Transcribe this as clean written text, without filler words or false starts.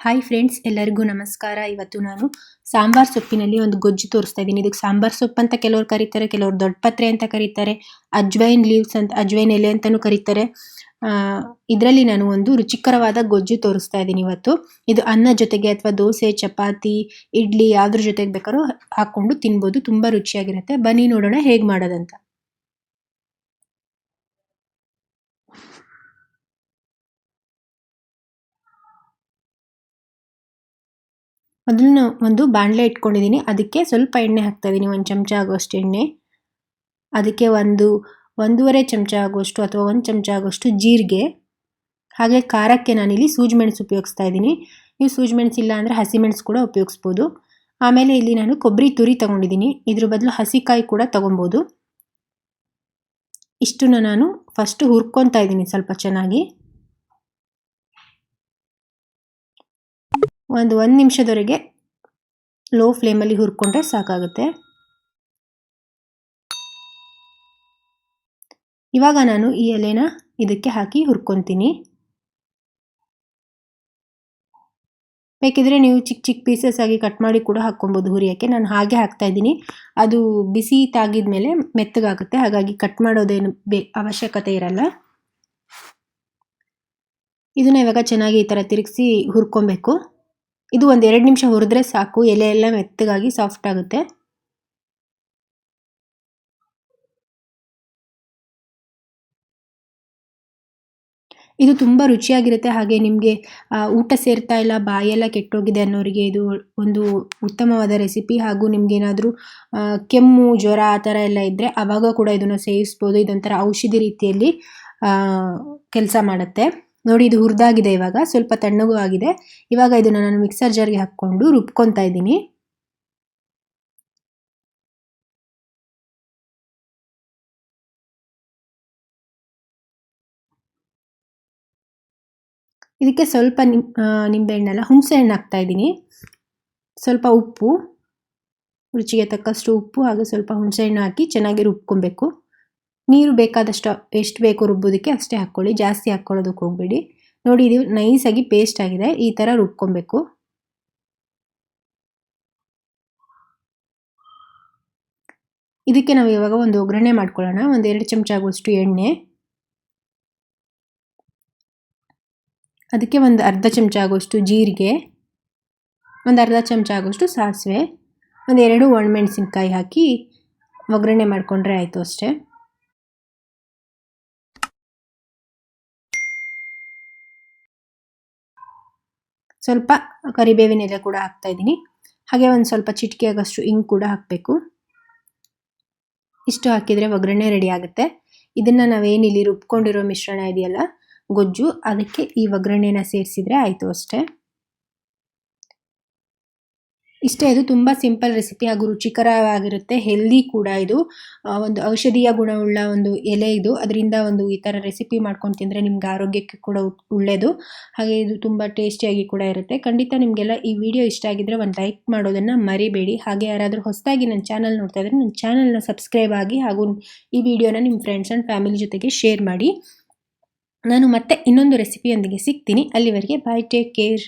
Hi friends, ಎಲ್ಲರಿಗೂ ನಮಸ್ಕಾರ. ಇವತ್ತು ನಾನು ಸಾಂಬಾರ್ ಸೊಪ್ಪಿನಲ್ಲಿ ಒಂದು ಗೊಜ್ಜು ತೋರಿಸ್ತಾ ಇದ್ದೀನಿ. ಇದಕ್ಕೆ ಸಾಂಬಾರ್ ಸೊಪ್ಪು ಅಂತ ಕೆಲವರು ಕರೀತಾರೆ, ಕೆಲವರು ದೊಡ್ಡ ಪತ್ರೆ ಅಂತ ಕರೀತಾರೆ, ಅಜ್ವೈನ್ ಲೀವ್ಸ್ ಅಂತ, ಅಜ್ವೈನ್ ಎಲೆ ಅಂತಲೂ ಕರೀತಾರೆ. ಇದರಲ್ಲಿ ನಾನು ಒಂದು ರುಚಿಕರವಾದ ಗೊಜ್ಜು ತೋರಿಸ್ತಾ ಇದ್ದೀನಿ ಇವತ್ತು. ಇದು ಅನ್ನ ಜೊತೆಗೆ ಅಥವಾ ದೋಸೆ, ಚಪಾತಿ, ಇಡ್ಲಿ ಯಾವ್ದ್ರ ಜೊತೆಗೆ ಬೇಕಾದ್ರೂ ಹಾಕ್ಕೊಂಡು ತಿನ್ಬೋದು. ತುಂಬ ರುಚಿಯಾಗಿರುತ್ತೆ. ಬನ್ನಿ ನೋಡೋಣ ಹೇಗೆ ಮಾಡೋದಂತ. ಮೊದಲು ಒಂದು ಬಾಣಲೆ ಇಟ್ಕೊಂಡಿದ್ದೀನಿ. ಅದಕ್ಕೆ ಸ್ವಲ್ಪ ಎಣ್ಣೆ ಹಾಕ್ತಾ ಇದ್ದೀನಿ, 1 ಚಮಚ ಆಗುವಷ್ಟು ಎಣ್ಣೆ. ಅದಕ್ಕೆ ಒಂದೂವರೆ ಚಮಚ ಆಗುವಷ್ಟು ಅಥವಾ 1 ಚಮಚ ಆಗುವಷ್ಟು ಜೀರಿಗೆ. ಹಾಗೆ ಖಾರಕ್ಕೆ ನಾನಿಲ್ಲಿ ಸೂಜಿಮೆಣಸು ಉಪಯೋಗಿಸ್ತಾ ಇದ್ದೀನಿ. ನೀವು ಸೂಜಿಮೆಣಸು ಇಲ್ಲ ಅಂದರೆ ಹಸಿಮೆಣಸು ಕೂಡ ಉಪಯೋಗಿಸ್ಬೋದು. ಆಮೇಲೆ ಇಲ್ಲಿ ನಾನು ಕೊಬ್ಬರಿ ತುರಿ ತಗೊಂಡಿದ್ದೀನಿ. ಇದ್ರ ಬದಲು ಹಸಿಕಾಯಿ ಕೂಡ ತಗೊಬೋದು. ಇಷ್ಟನ್ನು ನಾನು ಫಸ್ಟ್ ಹುರ್ಕೊತಾ ಇದ್ದೀನಿ ಸ್ವಲ್ಪ ಚೆನ್ನಾಗಿ. ಒಂದು ನಿಮಿಷದವರೆಗೆ ಲೋ ಫ್ಲೇಮಲ್ಲಿ ಹುರ್ಕೊಂಡ್ರೆ ಸಾಕಾಗುತ್ತೆ. ಇವಾಗ ನಾನು ಈ ಎಲೆನ ಇದಕ್ಕೆ ಹಾಕಿ ಹುರ್ಕೊತೀನಿ. ಬೇಕಿದ್ರೆ ನೀವು ಚಿಕ್ಕ ಚಿಕ್ಕ ಪೀಸಸ್ ಆಗಿ ಕಟ್ ಮಾಡಿ ಕೂಡ ಹಾಕ್ಕೊಬೋದು ಹುರಿಯೋಕ್ಕೆ. ನಾನು ಹಾಗೆ ಹಾಕ್ತಾ ಇದ್ದೀನಿ. ಅದು ಬಿಸಿ ತಾಗಿದ ಮೇಲೆ ಮೆತ್ತಗಾಗುತ್ತೆ, ಹಾಗಾಗಿ ಕಟ್ ಮಾಡೋದೇನು ಅವಶ್ಯಕತೆ ಇರಲ್ಲ. ಇದನ್ನ ಇವಾಗ ಚೆನ್ನಾಗಿ ಈ ಥರ ತಿರುಗಿಸಿ ಹುರ್ಕೊಬೇಕು. ಇದು 1-2 ನಿಮಿಷ ಹುರಿದ್ರೆ ಸಾಕು, ಎಲೆ ಎಲ್ಲ ಮೆತ್ತಗಾಗಿ ಸಾಫ್ಟ್ ಆಗುತ್ತೆ. ಇದು ತುಂಬ ರುಚಿಯಾಗಿರುತ್ತೆ. ಹಾಗೆ ನಿಮಗೆ ಊಟ ಸೇರ್ತಾ ಇಲ್ಲ, ಬಾಯೆಲ್ಲ ಕೆಟ್ಟೋಗಿದೆ ಅನ್ನೋರಿಗೆ ಇದು ಒಂದು ಉತ್ತಮವಾದ ರೆಸಿಪಿ. ಹಾಗೂ ನಿಮಗೇನಾದರೂ ಕೆಮ್ಮು, ಜ್ವರ ಆ ಥರ ಎಲ್ಲ ಇದ್ದರೆ ಆವಾಗ ಕೂಡ ಇದನ್ನು ಸೇವಿಸ್ಬೋದು. ಇದೊಂಥರ ಔಷಧಿ ರೀತಿಯಲ್ಲಿ ಕೆಲಸ ಮಾಡುತ್ತೆ. ನೋಡಿ, ಇದು ಹುರಿದಾಗಿದೆ. ಇವಾಗ ಸ್ವಲ್ಪ ತಣ್ಣಗೂ ಆಗಿದೆ. ಇವಾಗ ಇದನ್ನು ನಾನು ಮಿಕ್ಸರ್ ಜಾರ್ಗೆ ಹಾಕ್ಕೊಂಡು ರುಬ್ಕೊತಾ ಇದ್ದೀನಿ. ಇದಕ್ಕೆ ಸ್ವಲ್ಪ ನಿಂಬೆಹಣ್ಣಲ್ಲ, ಹುಣಸೆ ಹಣ್ಣು ಹಾಕ್ತಾ ಇದ್ದೀನಿ. ಸ್ವಲ್ಪ ಉಪ್ಪು, ರುಚಿಗೆ ತಕ್ಕಷ್ಟು ಉಪ್ಪು ಹಾಗೂ ಸ್ವಲ್ಪ ಹುಣಸೆ ಹಣ್ಣು ಹಾಕಿ ಚೆನ್ನಾಗಿ ರುಬ್ಕೊಬೇಕು. ನೀರು ಬೇಕಾದಷ್ಟು ಎಷ್ಟು ಬೇಕು ರುಬ್ಬೋದಕ್ಕೆ ಅಷ್ಟೇ ಹಾಕ್ಕೊಳ್ಳಿ, ಜಾಸ್ತಿ ಹಾಕ್ಕೊಳ್ಳೋದಕ್ಕೆ ಹೋಗಬೇಡಿ. ನೋಡಿ, ಇದು ನೈಸಾಗಿ ಪೇಸ್ಟ್ ಆಗಿದೆ. ಈ ಥರ ರುಬ್ಕೊಬೇಕು. ಇದಕ್ಕೆ ನಾವು ಇವಾಗ ಒಂದು ಒಗ್ಗರಣೆ ಮಾಡ್ಕೊಳ್ಳೋಣ. 1-2 ಚಮಚ ಆಗುವಷ್ಟು ಎಣ್ಣೆ, ಅದಕ್ಕೆ ಒಂದು ಅರ್ಧ ಚಮಚ ಆಗುವಷ್ಟು ಜೀರಿಗೆ, ಒಂದು ಅರ್ಧ ಚಮಚ ಆಗುವಷ್ಟು ಸಾಸಿವೆ, 1-2 ಒಣಮೆಣಸಿನ್ಕಾಯಿ ಹಾಕಿ ಒಗ್ಗರಣೆ ಮಾಡಿಕೊಂಡ್ರೆ ಆಯಿತು ಅಷ್ಟೇ. ಸ್ವಲ್ಪ ಕರಿಬೇವಿನ ಎಲೆ ಕೂಡ ಹಾಕ್ತಾ ಇದ್ದೀನಿ. ಹಾಗೆ ಒಂದು ಸ್ವಲ್ಪ ಚಿಟಿಕೆ ಆಗೋಷ್ಟು ಇಂಗು ಕೂಡ ಹಾಕಬೇಕು. ಇಷ್ಟು ಹಾಕಿದರೆ ಒಗ್ಗರಣೆ ರೆಡಿ ಆಗುತ್ತೆ. ಇದನ್ನು ನಾವೇನಿಲ್ಲಿ ರುಬ್ಕೊಂಡಿರೋ ಮಿಶ್ರಣ ಇದೆಯಲ್ಲ, ಗೊಜ್ಜು, ಅದಕ್ಕೆ ಈ ಒಗ್ಗರಣೆನ ಸೇರಿಸಿದರೆ ಆಯಿತು ಅಷ್ಟೇ. ಇಷ್ಟೇ. ಇದು ತುಂಬ ಸಿಂಪಲ್ ರೆಸಿಪಿ ಹಾಗೂ ರುಚಿಕರವಾಗಿರುತ್ತೆ. ಹೆಲ್ದಿ ಕೂಡ. ಇದು ಒಂದು ಔಷಧೀಯ ಗುಣವುಳ್ಳ ಒಂದು ಎಲೆ ಇದು. ಅದರಿಂದ ಒಂದು ಈ ಥರ ರೆಸಿಪಿ ಮಾಡ್ಕೊಂಡು ತಿಂದರೆ ನಿಮ್ಗೆ ಆರೋಗ್ಯಕ್ಕೆ ಕೂಡ ಒಳ್ಳೆಯದು. ಹಾಗೆ ಇದು ತುಂಬ ಟೇಸ್ಟಿಯಾಗಿ ಕೂಡ ಇರುತ್ತೆ. ಖಂಡಿತ ನಿಮಗೆಲ್ಲ ಈ ವಿಡಿಯೋ ಇಷ್ಟ ಆಗಿದ್ದರೆ ಒಂದು ಲೈಕ್ ಮಾಡೋದನ್ನು ಮರಿಬೇಡಿ. ಹಾಗೆ ಯಾರಾದರೂ ಹೊಸದಾಗಿ ನನ್ನ ಚಾನಲ್ ನೋಡ್ತಾ ಇದ್ದರೆ ನನ್ನ ಚಾನಲ್ನ ಸಬ್ಸ್ಕ್ರೈಬ್ ಆಗಿ ಹಾಗೂ ಈ ವಿಡಿಯೋನ ನಿಮ್ಮ ಫ್ರೆಂಡ್ಸ್ ಆ್ಯಂಡ್ ಫ್ಯಾಮಿಲಿ ಜೊತೆಗೆ ಶೇರ್ ಮಾಡಿ. ನಾನು ಮತ್ತೆ ಇನ್ನೊಂದು ರೆಸಿಪಿಯೊಂದಿಗೆ ಸಿಗ್ತೀನಿ. ಅಲ್ಲಿವರೆಗೆ ಬಾಯ್, ಟೇಕ್ ಕೇರ್.